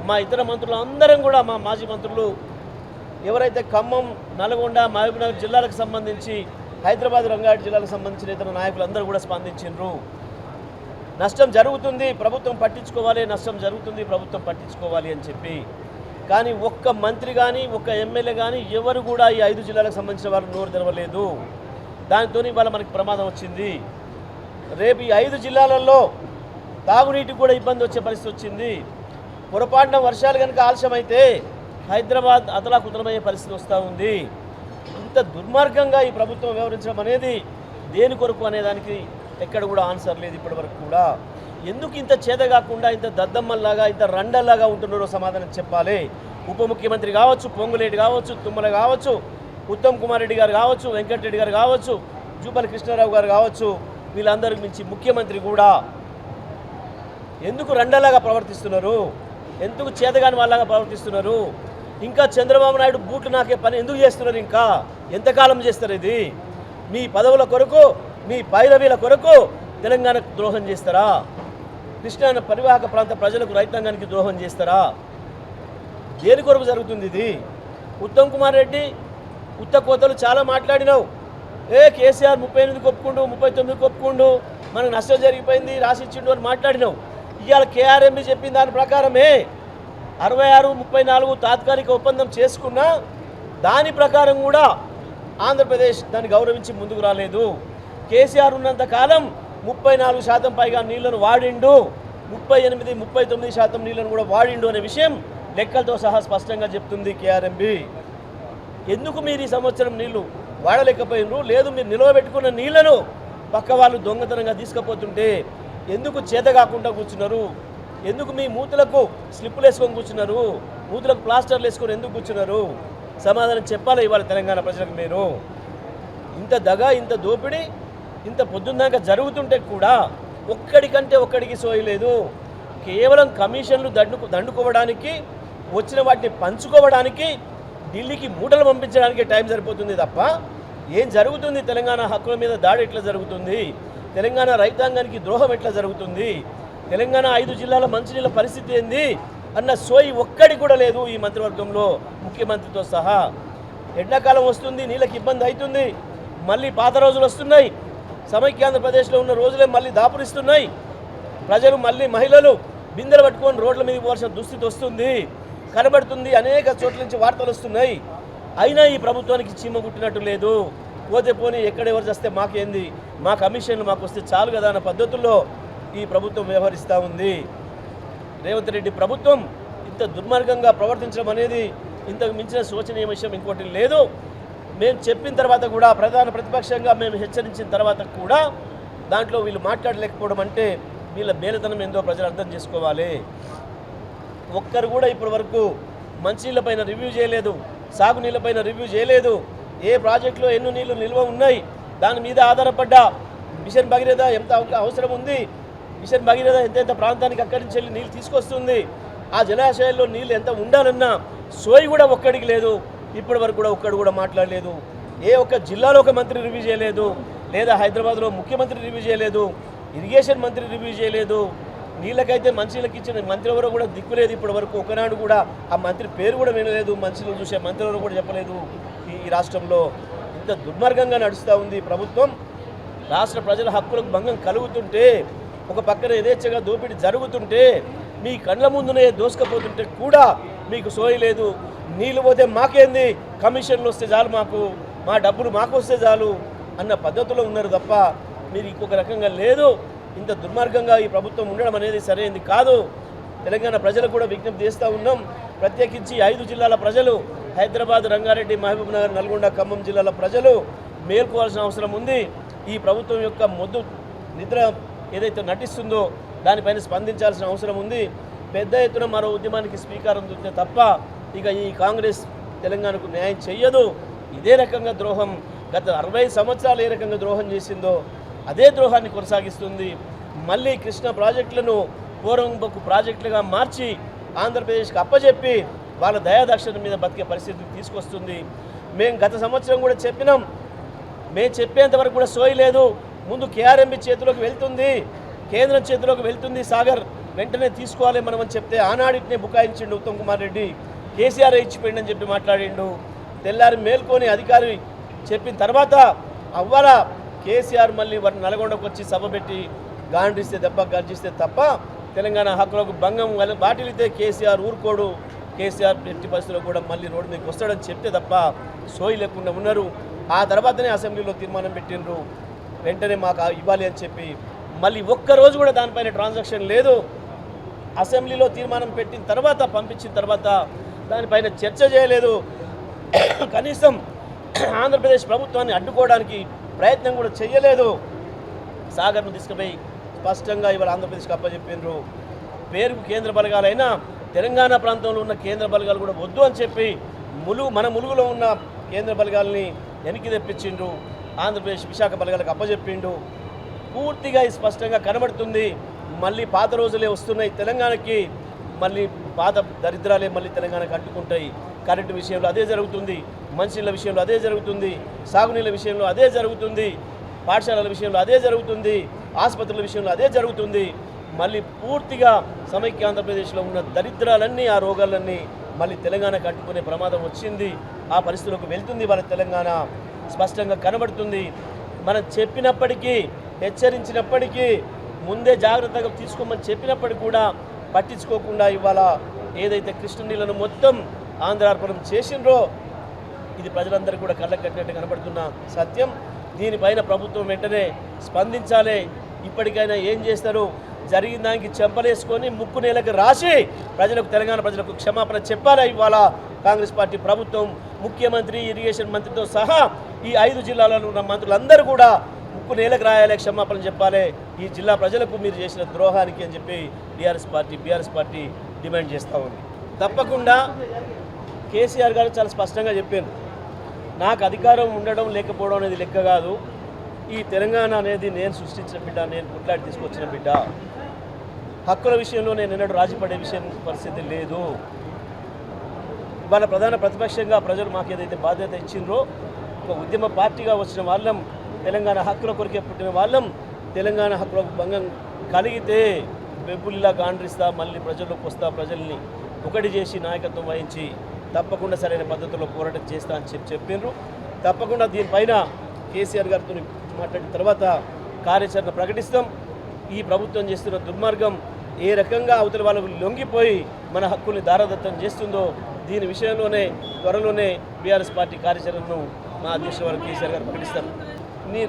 మా ఇతర మంత్రులు అందరం కూడా మా మాజీ మంత్రులు ఎవరైతే ఖమ్మం, నల్గొండ, మహబూబ్నగర్ జిల్లాలకు సంబంధించి హైదరాబాద్, రంగారెడ్డి జిల్లాలకు సంబంధించిన ఇతర నాయకులందరూ కూడా స్పందించారు. నష్టం జరుగుతుంది, ప్రభుత్వం పట్టించుకోవాలి, నష్టం జరుగుతుంది, ప్రభుత్వం పట్టించుకోవాలి అని చెప్పి. కానీ ఒక్క మంత్రి కానీ ఒక్క ఎమ్మెల్యే కానీ ఎవరు కూడా ఈ 5 జిల్లాలకు సంబంధించిన వారు నోరు తెరవలేదు. దానితో ఇవాళ మనకి ప్రమాదం వచ్చింది. రేపు ఈ 5 జిల్లాలలో తాగునీటికి కూడా ఇబ్బంది వచ్చే పరిస్థితి వచ్చింది. పొరపాటున వర్షాలు కనుక ఆలస్యమైతే హైదరాబాద్ అతలాకుతలమయ్యే పరిస్థితి వస్తూ ఉంది. ఇంత దుర్మార్గంగా ఈ ప్రభుత్వం వ్యవహరించడం అనేది దేని కొరకు అనేదానికి ఎక్కడ కూడా ఆన్సర్ లేదు ఇప్పటి వరకు కూడా. ఎందుకు ఇంత చేత కాకుండా ఇంత దద్దమ్మల్లాగా ఇంత రండల్లాగా ఉంటున్నారో సమాధానం చెప్పాలి. ఉప ముఖ్యమంత్రి కావచ్చు, పొంగులేటి కావచ్చు, తుమ్మల కావచ్చు, ఉత్తమ్ కుమార్ రెడ్డి గారు కావచ్చు, వెంకటరెడ్డి గారు కావచ్చు, జూపల్లి కృష్ణారావు గారు కావచ్చు, వీళ్ళందరి మించి ముఖ్యమంత్రి కూడా ఎందుకు రండలాగా ప్రవర్తిస్తున్నారు, ఎందుకు చేతగాని వాళ్ళగా ప్రవర్తిస్తున్నారు? ఇంకా చంద్రబాబు నాయుడు బూట్లు నాకే పని ఎందుకు చేస్తున్నారు? ఇంకా ఎంతకాలం చేస్తారు? ఇది మీ పదవుల కొరకు, మీ పైరవీల కొరకు తెలంగాణకు ద్రోహం చేస్తారా? కృష్ణా పరివాహక ప్రాంత ప్రజలకు, రైతాంగానికి ద్రోహం చేస్తారా? దేని కొరకు జరుగుతుంది ఇది? ఉత్తమ్ కుమార్ రెడ్డి ఉత్త కోతలు చాలా మాట్లాడినావు. కేసీఆర్ 38 ఒప్పుకుండు, 39 ఒప్పుకుండు, మనకు నష్టం జరిగిపోయింది, రాసిచ్చిండు అని మాట్లాడినావు. ఇవాళ కేఆర్ఎంబి చెప్పిన దాని ప్రకారమే 66, 34 తాత్కాలిక ఒప్పందం చేసుకున్నా దాని ప్రకారం కూడా ఆంధ్రప్రదేశ్ దాన్ని గౌరవించి ముందుకు రాలేదు. కేసీఆర్ ఉన్నంత కాలం 34% పైగా నీళ్లను వాడిండు, 38, 39% నీళ్లను కూడా వాడిండు అనే విషయం లెక్కలతో సహా స్పష్టంగా చెప్తుంది కేఆర్ఎంబి. ఎందుకు మీరు ఈ సంవత్సరం నీళ్లు వాడలేకపోయినరు? లేదు, మీరు నిలవబెట్టుకున్న నీళ్లను పక్క వాళ్ళు దొంగతనంగా తీసుకుపోతుంటే ఎందుకు చేత కాకుండా కూర్చున్నారు? ఎందుకు మీ మూతులకు స్లిప్పులు వేసుకొని కూర్చున్నారు? మూతులకు ప్లాస్టర్లు వేసుకొని ఎందుకు కూర్చున్నారు? సమాధానం చెప్పాలి ఇవాళ తెలంగాణ ప్రజలకు. మీరు ఇంత దగ, ఇంత దోపిడీ, ఇంత పొద్దున్నాక జరుగుతుంటే కూడా ఒక్కడికంటే ఒక్కడికి సోయలేదు. కేవలం కమిషన్లు దండుకోవడానికి, వచ్చిన వాటిని పంచుకోవడానికి, ఢిల్లీకి మూటలు పంపించడానికి టైం సరిపోతుంది తప్ప ఏం జరుగుతుంది? తెలంగాణ హక్కుల మీద దాడి ఎట్లా జరుగుతుంది? తెలంగాణ రైతాంగానికి ద్రోహం ఎట్లా జరుగుతుంది? తెలంగాణ 5 జిల్లాల మంచినీళ్ళ పరిస్థితి ఏంది అన్న సోయి ఒక్కడి కూడా లేదు ఈ మంత్రివర్గంలో, ముఖ్యమంత్రితో సహా. ఎండాకాలం వస్తుంది, నీళ్ళకి ఇబ్బంది అవుతుంది, మళ్ళీ పాత రోజులు వస్తున్నాయి, సమైక్యాంధ్రప్రదేశ్లో ఉన్న రోజులే మళ్ళీ దాపురిస్తున్నాయి. ప్రజలు మళ్ళీ మహిళలు బిందెలు పట్టుకొని రోడ్ల మీద పోవాల్సిన దుస్థితి వస్తుంది, కనబడుతుంది. అనేక చోట్ల నుంచి వార్తలు వస్తున్నాయి. అయినా ఈ ప్రభుత్వానికి చీమ గుట్టినట్టు లేదు. పోతే పోనీ, ఎక్కడెవరు చేస్తే మాకేంది, మా కమిషన్లు మాకు వస్తే చాలు కదా అన్న పద్ధతుల్లో ఈ ప్రభుత్వం వ్యవహరిస్తూ ఉంది. రేవంత్ రెడ్డి ప్రభుత్వం ఇంత దుర్మార్గంగా ప్రవర్తించడం అనేది ఇంతకు మించిన శోచనీయ విషయం ఇంకోటి లేదు. మేము చెప్పిన తర్వాత కూడా, ప్రధాన ప్రతిపక్షంగా మేము హెచ్చరించిన తర్వాత కూడా దాంట్లో వీళ్ళు మాట్లాడలేకపోవడం అంటే వీళ్ళ బేలతనం ఏందో ప్రజలు అర్థం చేసుకోవాలి. ఒక్కరు కూడా ఇప్పటి వరకు మంచినీళ్ళపైన రివ్యూ చేయలేదు, సాగునీళ్ళపైన రివ్యూ చేయలేదు. ఏ ప్రాజెక్టులో ఎన్ని నీళ్లు నిల్వ ఉన్నాయి, దాని మీద ఆధారపడ్డ మిషన్ భగీరథ ఎంత అవసరం ఉంది, మిషన్ భగీరథ ఎంతెంత ప్రాంతానికి అక్కడి నుంచి వెళ్ళి నీళ్ళు తీసుకొస్తుంది, ఆ జలాశయాల్లో నీళ్ళు ఎంత ఉండాలన్నా సోయి కూడా ఒక్కడికి లేదు. ఇప్పటి వరకు కూడా ఒక్కడు కూడా మాట్లాడలేదు. ఏ ఒక్క జిల్లాలో ఒక మంత్రి రివ్యూ చేయలేదు, లేదా హైదరాబాద్లో ముఖ్యమంత్రి రివ్యూ చేయలేదు, ఇరిగేషన్ మంత్రి రివ్యూ చేయలేదు. నీళ్ళకైతే మంచినీళ్ళకి ఇచ్చిన మంత్రి ఎవరో కూడా దిక్కులేదు. ఇప్పటి వరకు ఒకనాడు కూడా ఆ మంత్రి పేరు కూడా వినలేదు, మంచినీళ్ళు చూసే మంత్రి ఎవరో కూడా చెప్పలేదు. ఈ రాష్ట్రంలో ఇంత దుర్మార్గంగా నడుస్తూ ఉంది ప్రభుత్వం. రాష్ట్ర ప్రజల హక్కులకు భంగం కలుగుతుంటే, ఒక పక్కన యథేచ్ఛగా దోపిడీ జరుగుతుంటే, మీ కళ్ళ ముందునే దోసుకపోతుంటే కూడా మీకు సోయి లేదు. నీళ్ళు పోతే మాకేంది, కమిషన్లు వస్తే చాలు, మాకు మా డబ్బులు మాకు వస్తే చాలు అన్న పద్ధతిలో ఉన్నారు తప్ప మీరు ఇంకొక రకంగా లేదు. ఇంత దుర్మార్గంగా ఈ ప్రభుత్వం ఉండడం అనేది సరైనది కాదు. తెలంగాణ ప్రజలకు కూడా విజ్ఞప్తి చేస్తూ ఉన్నాం. ప్రత్యేకించి 5 జిల్లాల ప్రజలు, హైదరాబాద్, రంగారెడ్డి, మహబూబ్నగర్, నల్గొండ, ఖమ్మం జిల్లాల ప్రజలు మేల్కోవాల్సిన అవసరం ఉంది. ఈ ప్రభుత్వం యొక్క మొద్దు నిద్ర ఏదైతే నటిస్తుందో దానిపైన స్పందించాల్సిన అవసరం ఉంది. పెద్ద ఎత్తున మరో ఉద్యమానికి స్వీకారం దొరికితే తప్ప ఇక ఈ కాంగ్రెస్ తెలంగాణకు న్యాయం చెయ్యదు. ఇదే రకంగా ద్రోహం, గత 60 సంవత్సరాలు ఏ రకంగా ద్రోహం చేసిందో అదే ద్రోహాన్ని కొనసాగిస్తుంది. మళ్ళీ కృష్ణా ప్రాజెక్టులను పూర్వంబకు ప్రాజెక్టులుగా మార్చి ఆంధ్రప్రదేశ్కి అప్పచెప్పి వాళ్ళ దయాదక్షిణ మీద బతికే పరిస్థితికి తీసుకొస్తుంది. మేము గత సంవత్సరం కూడా చెప్పినాం, మేము చెప్పేంతవరకు కూడా సోయి లేదు. ముందు కేఆర్ఎంబి చేతిలోకి వెళ్తుంది, కేంద్రం చేతిలోకి వెళ్తుంది సాగర్ వెంటనే తీసుకోవాలి మనం అని చెప్తే ఆనాడినే బుకాయించిండు ఉత్తమ్ కుమార్ రెడ్డి. కేసీఆర్ ఇచ్చిపోయిండని చెప్పి మాట్లాడిండు. తెల్లారి మేల్కొని అధికారి చెప్పిన తర్వాత అవ్వాల కేసీఆర్ మళ్ళీ నల్గొండకు వచ్చి సభ పెట్టి గాండ్రిస్తే దెబ్బ గర్జిస్తే తప్ప తెలంగాణ హక్కులకు భంగం బాటిలితే కేసీఆర్ ఊరుకోడు. కేసీఆర్ ఎట్టి పరిస్థితుల్లో కూడా మళ్ళీ రోడ్డు మీదకి వస్తాడని చెప్తే తప్ప సోయి లేకుండా ఉన్నారు. ఆ తర్వాతనే అసెంబ్లీలో తీర్మానం పెట్టిండ్రు వెంటనే మాకు ఇవ్వాలి అని చెప్పి. మళ్ళీ ఒక్కరోజు కూడా దానిపైన ట్రాన్సాక్షన్ లేదు. అసెంబ్లీలో తీర్మానం పెట్టిన తర్వాత పంపించిన తర్వాత దానిపైన చర్చ చేయలేదు. కనీసం ఆంధ్రప్రదేశ్ ప్రభుత్వాన్ని అడ్డుకోవడానికి ప్రయత్నం కూడా చేయలేదు. సాగర్ను తీసుకుపోయి స్పష్టంగా ఇవాళ ఆంధ్రప్రదేశ్కి అప్పచెప్పినారు. పేరుకు కేంద్ర బలగాలైనా తెలంగాణ ప్రాంతంలో ఉన్న కేంద్ర బలగాలు కూడా వద్దు అని చెప్పి మన ములుగులో ఉన్న కేంద్ర బలగాల్ని వెనక్కి తెప్పించిండ్రు. ఆంధ్రప్రదేశ్ విశాఖ బలగాలకు అప్పచెప్పిండు. పూర్తిగా స్పష్టంగా కనబడుతుంది. మళ్ళీ పాత రోజులే వస్తున్నాయి తెలంగాణకి. మళ్ళీ పాత దరిద్రాలే మళ్ళీ తెలంగాణకు అంటుకుంటాయి. కరెంటు విషయంలో అదే జరుగుతుంది, మంచినీళ్ళ విషయంలో అదే జరుగుతుంది, సాగునీళ్ళ విషయంలో అదే జరుగుతుంది, పాఠశాలల విషయంలో అదే జరుగుతుంది, ఆసుపత్రుల విషయంలో అదే జరుగుతుంది. మళ్ళీ పూర్తిగా సమైక్య ఆంధ్రప్రదేశ్లో ఉన్న దరిద్రాలన్నీ ఆ రోగాలన్నీ మళ్ళీ తెలంగాణకు అంటుకునే ప్రమాదం వచ్చింది. ఆ పరిస్థితులకు వెళ్తుంది వాళ్ళ తెలంగాణ స్పష్టంగా కనబడుతుంది. మనం చెప్పినప్పటికీ హెచ్చరించినప్పటికీ ముందే జాగ్రత్తగా తీసుకోమని చెప్పినప్పటికీ కూడా పట్టించుకోకుండా ఇవాళ ఏదైతే కృష్ణ నీళ్లను మొత్తం ఆంధ్రార్పణం చేసిండ్రో ఇది ప్రజలందరూ కూడా కళ్ళకు కట్టినట్టు కనబడుతున్న సత్యం. దీనిపైన ప్రభుత్వం వెంటనే స్పందించాలి. ఇప్పటికైనా ఏం చేస్తారు? జరిగిన దానికి చెంపలేసుకొని ముక్కు నేలకు రాసి ప్రజలకు తెలంగాణ ప్రజలకు క్షమాపణ చెప్పాలి. ఇవాళ కాంగ్రెస్ పార్టీ ప్రభుత్వం ముఖ్యమంత్రి ఇరిగేషన్ మంత్రితో సహా ఈ 5 జిల్లాలలో ఉన్న మంత్రులందరూ కూడా ముక్కు నేలకు రాయాలి, క్షమాపణ చెప్పాలి ఈ జిల్లా ప్రజలకు మీరు చేసిన ద్రోహానికి అని చెప్పి బీఆర్ఎస్ పార్టీ డిమాండ్ చేస్తూ ఉంది. తప్పకుండా కేసీఆర్ గారు చాలా స్పష్టంగా చెప్పారు, నాకు అధికారం ఉండడం లేకపోవడం అనేది లెక్క కాదు. ఈ తెలంగాణ అనేది నేను సృష్టించిన బిడ్డ, నేను పుట్లాడి తీసుకొచ్చిన బిడ్డ. హక్కుల విషయంలో నేను ఎన్నడూ రాజీపడే పరిస్థితి లేదు. ఇవాళ ప్రధాన ప్రతిపక్షంగా ప్రజలు మాకు ఏదైతే బాధ్యత ఇచ్చిండ్రో ఒక ఉద్యమ పార్టీగా వచ్చిన వాళ్ళం, తెలంగాణ హక్కుల కొరికే పుట్టిన వాళ్ళం. తెలంగాణ హక్కులకు భంగం కలిగితే బెబ్బుల్లా గాండ్రిస్తా, మళ్ళీ ప్రజల్లోకి వస్తా, ప్రజల్ని ఒకటి చేసి నాయకత్వం వహించి తప్పకుండా సరైన పద్ధతిలో పోరాటం చేస్తా అని చెప్పిండ్రు. తప్పకుండా దీనిపైన కేసీఆర్ గారితో మాట్లాడిన తర్వాత కార్యాచరణ ప్రకటిస్తాం. ఈ ప్రభుత్వం చేస్తున్న దుర్మార్గం ఏ రకంగా అవతల వాళ్ళకు లొంగిపోయి మన హక్కుల్ని దారదత్తం చేస్తుందో దీని విషయంలోనే త్వరలోనే బీఆర్ఎస్ పార్టీ కార్యాచరణను మా అధ్యక్షుడు వారు కేసీఆర్ గారు ప్రకటిస్తారు. నీ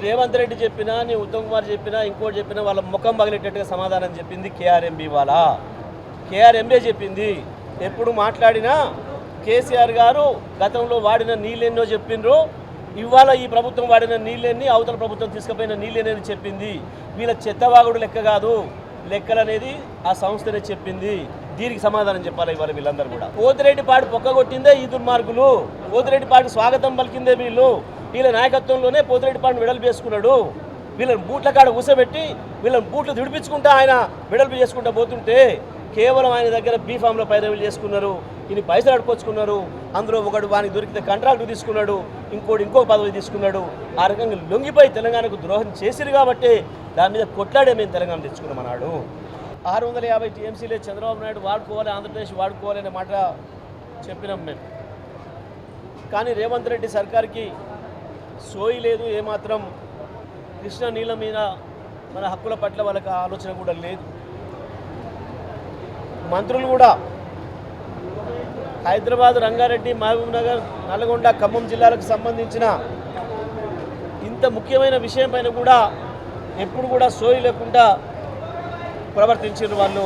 రేవంత్ రెడ్డి చెప్పినా, నీ ఉత్తమ్ కుమార్ చెప్పినా, ఇంకోటి చెప్పినా వాళ్ళ ముఖం పగిలేటట్టుగా సమాధానం చెప్పింది కేఆర్ఎంబీ వాళ్ళ. కేఆర్ఎంబీ చెప్పింది. ఎప్పుడు మాట్లాడినా కేసీఆర్ గారు గతంలో వాడిన నీళ్ళెన్నో చెప్పిండ్రు, ఇవాళ ఈ ప్రభుత్వం వాడిన నీళ్ళెన్ని, అవతల ప్రభుత్వం తీసుకుపోయిన నీళ్ళెన్ని చెప్పింది. వీళ్ళ చెత్తవాగుడు లెక్క కాదు, లెక్కలు అనేది ఆ సంస్థనే చెప్పింది. దీనికి సమాధానం చెప్పాలి ఇవాళ వీళ్ళందరూ కూడా. పోతిరెడ్డిపాడు పొక్కగొట్టిందే ఈ దుర్మార్గులు, పోతిరెడ్డిపాడు స్వాగతం పలికిందే వీళ్ళు. వీళ్ళ నాయకత్వంలోనే పోతిరెడ్డిపాడును వెడల్పు చేసుకున్నాడు. వీళ్ళని బూట్ల కాడ ఊసబెట్టి వీళ్ళని బూట్లు దిడిపించుకుంటా ఆయన వెడల్పు చేసుకుంటా పోతుంటే కేవలం ఆయన దగ్గర బీఫామ్లో పైరవీలు చేసుకున్నారు, ఇన్ని పైసలు అడుకొచ్చుకున్నారు. అందులో ఒకడు వానికి దొరికితే కాంట్రాక్టు తీసుకున్నాడు, ఇంకో పదవి తీసుకున్నాడు. ఆ రకంగా లొంగిపోయి తెలంగాణకు ద్రోహం చేసిరు కాబట్టి దాని మీద కొట్లాడే మేము తెలంగాణ తెచ్చుకున్నాం అన్నాడు. 650 టీఎంసీలే చంద్రబాబు నాయుడు వాడుకోవాలి, ఆంధ్రప్రదేశ్ వాడుకోవాలి అనే మాట చెప్పినాం మేము. కానీ రేవంత్ రెడ్డి సర్కార్కి సోయి లేదు, ఏమాత్రం కృష్ణ నీళ్ళ మీద మన హక్కుల పట్ల వాళ్ళకి ఆలోచన కూడా లేదు. మంత్రులు కూడా హైదరాబాద్, రంగారెడ్డి, మహబూబ్ నగర్, నల్గొండ, ఖమ్మం జిల్లాలకు సంబంధించిన ఇంత ముఖ్యమైన విషయం పైన కూడా ఎప్పుడు కూడా సోయి లేకుండా ప్రవర్తించారు వాళ్ళు.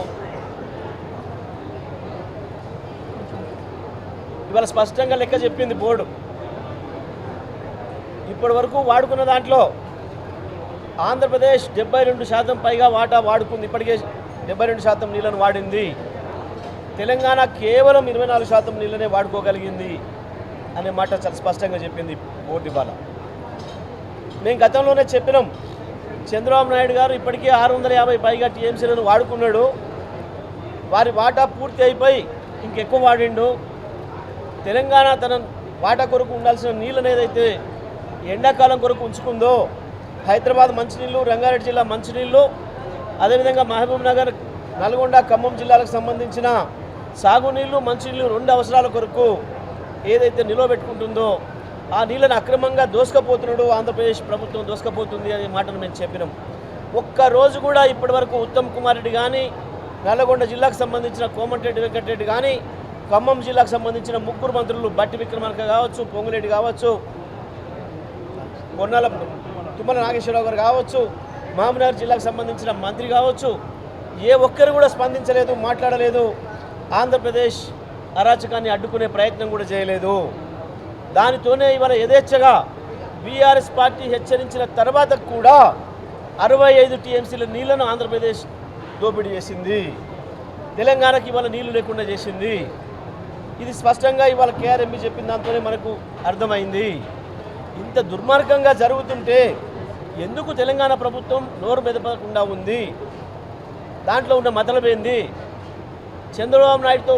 ఇవాళ స్పష్టంగా లెక్క చెప్పింది బోర్డు. ఇప్పటి వరకు వాడుకున్న దాంట్లో ఆంధ్రప్రదేశ్ 72% పైగా వాటా వాడుకుంది. ఇప్పటికే 72% నీళ్ళను వాడింది. తెలంగాణ కేవలం 24% నీళ్ళనే వాడుకోగలిగింది అనే మాట చాలా స్పష్టంగా చెప్పింది బోర్డు ఇవాళ. మేము గతంలోనే చెప్పినాం, చంద్రబాబు నాయుడు గారు ఇప్పటికే 650 పైగా టీఎంసీలను వాడుకున్నాడు. వారి వాటా పూర్తి అయిపోయి ఇంకెక్కువ వాడిండు. తెలంగాణ తన వాటా కొరకు ఉండాల్సిన నీళ్ళని ఏదైతే ఎండాకాలం కొరకు ఉంచుకుందో, హైదరాబాద్ మంచినీళ్ళు, రంగారెడ్డి జిల్లా మంచినీళ్ళు, అదేవిధంగా మహబూబ్ నగర్, నల్గొండ, ఖమ్మం జిల్లాలకు సంబంధించిన సాగునీళ్లు, మంచినీళ్ళు 2 అవసరాల కొరకు ఏదైతే నిలవబెట్టుకుంటుందో ఆ నీళ్ళను అక్రమంగా దోసుకపోతున్నాడు ఆంధ్రప్రదేశ్ ప్రభుత్వం, దోసుకపోతుంది అనే మాటను మేము చెప్పినాం. ఒక్కరోజు కూడా ఇప్పటివరకు ఉత్తమ్ కుమార్ రెడ్డి కానీ, నల్లగొండ జిల్లాకు సంబంధించిన కోమటిరెడ్డి వెంకటరెడ్డి కానీ, ఖమ్మం జిల్లాకు సంబంధించిన 3 మంత్రులు బట్టి విక్రమార్క కావచ్చు, పొంగులేటి కావచ్చు, కొన్నాల తుమ్మల నాగేశ్వరరావు గారు కావచ్చు, మహబూబ్నగర్ జిల్లాకు సంబంధించిన మంత్రి కావచ్చు, ఏ ఒక్కరు కూడా స్పందించలేదు, మాట్లాడలేదు. ఆంధ్రప్రదేశ్ అరాచకాన్ని అడ్డుకునే ప్రయత్నం కూడా చేయలేదు. దానితోనే ఇవాళ యథేచ్ఛగా బీఆర్ఎస్ పార్టీ హెచ్చరించిన తర్వాత కూడా 65 టీఎంసీల నీళ్లను ఆంధ్రప్రదేశ్ దోపిడీ చేసింది. తెలంగాణకి ఇవాళ నీళ్లు లేకుండా చేసింది. ఇది స్పష్టంగా ఇవాళ కేఆర్ఎంబీ చెప్పిన దాంతోనే మనకు అర్థమైంది. ఇంత దుర్మార్గంగా జరుగుతుంటే ఎందుకు తెలంగాణ ప్రభుత్వం నోరు మెదపకుండా ఉంది? దాంట్లో ఉన్న మతలబేంది? చంద్రబాబు నాయుడుతో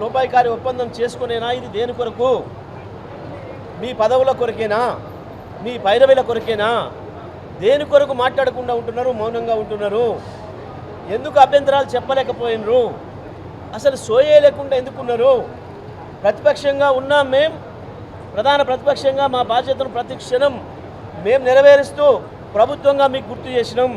లోపాయికారి ఒప్పందం చేసుకునేనా? ఇది దేని కొరకు? మీ పదవుల కొరకేనా? మీ పైరవీల కొరకేనా? దేని కొరకు మాట్లాడకుండా ఉంటున్నారు, మౌనంగా ఉంటున్నారు? ఎందుకు అభ్యంతరాలు చెప్పలేకపోయినరు? అసలు సోయే లేకుండా ఎందుకున్నారు? ప్రతిపక్షంగా ఉన్నాం మేం, ప్రధాన ప్రతిపక్షంగా మా బాధ్యతను ప్రతి క్షణం మేము నెరవేరుస్తూ ప్రభుత్వంగా మీకు గుర్తు చేసినాం.